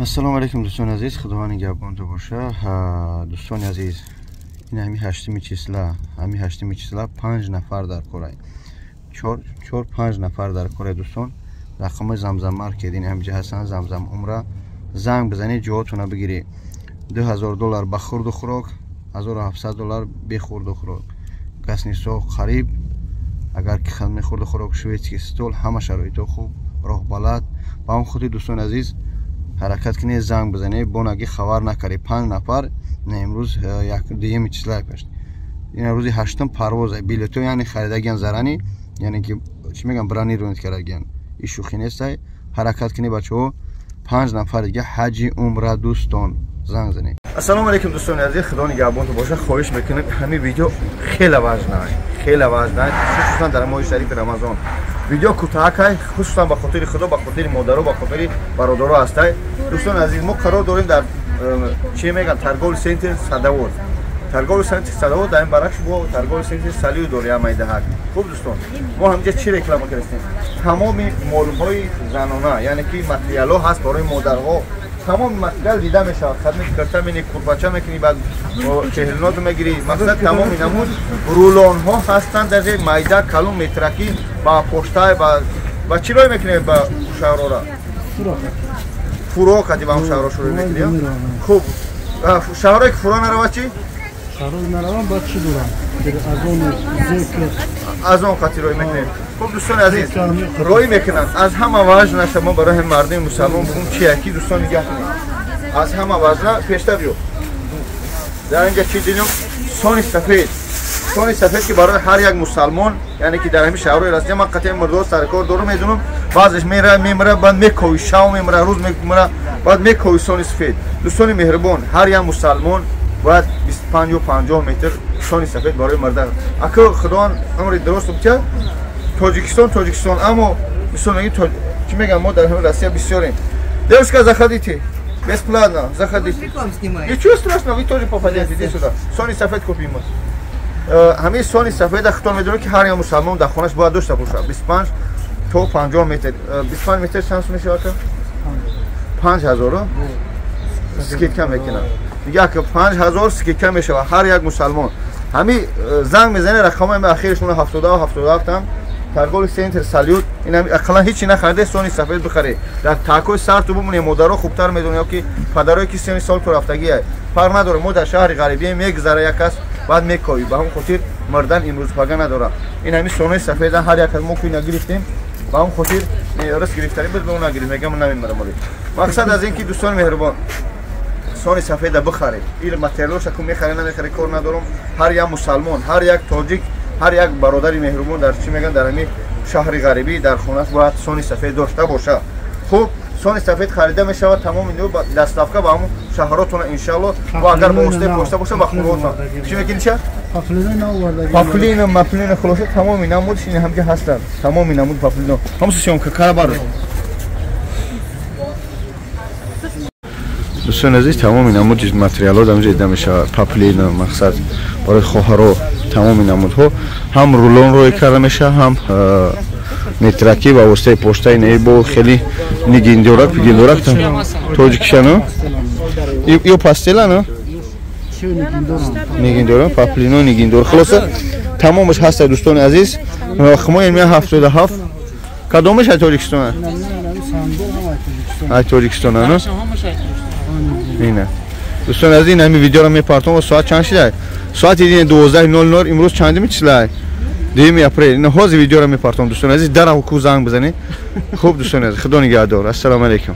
Ассалому алейкум дӯстони азиз, худованд нигҳбонтон боша. Дӯстони азиз, ин ҳами 8 числа, 5 нафар дар кораи 4-5 нафар дар кораи дӯстон. Рақамои Замзам маркет ин ҳамиҷа ҳастанд. Замзам умра занг бизанед, ҷоҳатона бигирӣ. $2000 ба хурду хӯрок, $1700 бе хурду хӯрок. Гаснисо қариб, агар ки хадмаи хурду хӯрок, шветский стол, ҳама шароито хуб, роҳбалад. Ба он худи дӯстони азиз ҳаракат кине, занг бизанед, бонаги хабар накаре. 5 нафар имрӯз 2 числа пешт. Ин рӯзи 8 парвоз билето, яъне харидагиан зарани, яъне ки чӣ мегам бронировать кардагиан. И шӯхӣ нестай. Ҳаракат кине бачаҳо, 5 нафар дига ҳаҷи умра дӯстон. Занг занед. Ассалому алейкум дӯстони азиз, худо нигҳбонтон боша. Хоҳиш мекунем ҳамин видео хеле важнае, хусусан дар моҳи шарифи Рамазон. Видео кӯтаҳакай, хусусан ба хотири худо, ба хотири модаро, ба хотири бародаро ҳастай. Дӯстони азиз, мо қарор дорем дар чӣ мегӯянд торговли центри Садовод. Торговли центри Садовод дар ин баръакс бо торговли центри Салиҳ дорем майдаҳак. Хуб дӯстон, мо ҳамҷа чӣ реклама кардем? Тамоми молҳои занона, яъне ки материалҳо ҳаст барои модарҳо. Тамоми материал дида мешавад. Хадмат карта мекунӣ, курпача мекунӣ, баъд теҳринот мегирӣ. Мақсад тамоми намуд рулонҳо ҳастанд, дар майда калон метраки ба почтай ба чилой мекунӣ, ба шаҳрора фуро кади ба шаҳро шурӯъ мекунӣ. Хуб, шаҳроре ки фуро наравад чӣ? Шаҳрор наравад баъд чӣ дорам? Аз он қати рӯй мекунем. Хуб дӯстони азиз, рӯй мекунанд. Аз ҳама важна шумо барои мардуми мусалмон бугум чӣ яки дӯстон нигоҳ кунед. Аз ҳама важна пештар биё. Дар инҷа чӣ дидем? Сони сафед. Сони сафед ки барои ҳар як мусалмон, яъне ки дар ҳамин шаҳрои расия ман қатъи мурдо саркор дору медонам, баъзеш мемира баъд мекови, шав мемира, рӯз мемира, баъд мекови сони сафед. Дӯстони меҳрубон, ҳар як мусалмон باید 25 یا 50 متر سانی سفید برای مرده. اگه خداوند عمر درست بده تاجیکستان اما مثلا چی میگم ما در همه روسیه بسیاریم. Девушка, заходите. Бесплатно, заходите. Ничего страшного, вы тоже попадете здесь сюда. Сони сафед купим. Ҳамин сони сафед хто медоне ки ҳар як мусалмон дар хонаш бояд дошта бошад. 25 то 50 метр. 25 метр чанд сум мешавад? 5000 скидка мекунад. Мегӯяд ки 5000 скидка мешавад ҳар як мусалмон. Ҳамин занг мезане, рақамои ахирашон 77 ам. Торговли центр Салют. Ин ақаллан ҳечи нахариде, сони сафед бихаре. Дар такои сар ту бимоне, модаро хубтар медонад ки падарои ки сени сол курафтагия. Фарқ надоре, мо дар шаҳри ғарибия мегузара як кас, баъд мекови. Ба ҳамин хотир мардан имрӯз пага надора. Ин ҳамин сони сафеда ҳар як мо ки нагирифтем. Ба ҳамин хотир рас гирифтари бид бо нагирифт, мегам намемарам. Мақсад аз ин ки дӯстони меҳрубон, сони сафеда бихаред. Ин материалоша ки мехаре намехаре кор надорам. Ҳар як мусалмон, ҳар як тоҷик, ҳар як бародари меҳрубон дар чӣ мегӯянд дар ҳамин шаҳри ғарибӣ дар хонаш бояд сони сафед дошта боша. Хуб, сони сафед харида мешавад тамоми дастафка ба ҳамон шаҳротона иншаалло. ва агар бо воситаи почта боша ба хӯротон чӣ мекунӣ? ча паплина маплина хулоса тамоми намудш ин ҳамҷа ҳастанд. Тамоми намуд паплино ҳамсушон кара бар. дӯстони азиз, тамоми намуди материалҳо дар инҷа дида мешавад. Паплина мақсад барои хоҳаро тамоми намудҳо ҳам рулонро карда мешавад, ҳам метраки ва воситаи почтаи наи бо хеле нигиндорак тоҷикишано ё пастелано нигиндора паплино нигиндор хулоса тамомаш ҳаста. дӯстони азиз, рақамо 77 кадомаша тоҷикистона? ай тоҷикистонано. ина дӯстони азиз, ин ҳамин видеоро мепартом. соат чанд шуда? Соати 12:00 имрӯз чандими числа? 2 апрел. Ин ҳозир видеоро мепартом. дӯстони азиз, дараҳу ку занг бизанед. Хуб дӯстони азиз, худо нигаҳдор. Ассалому алейкум.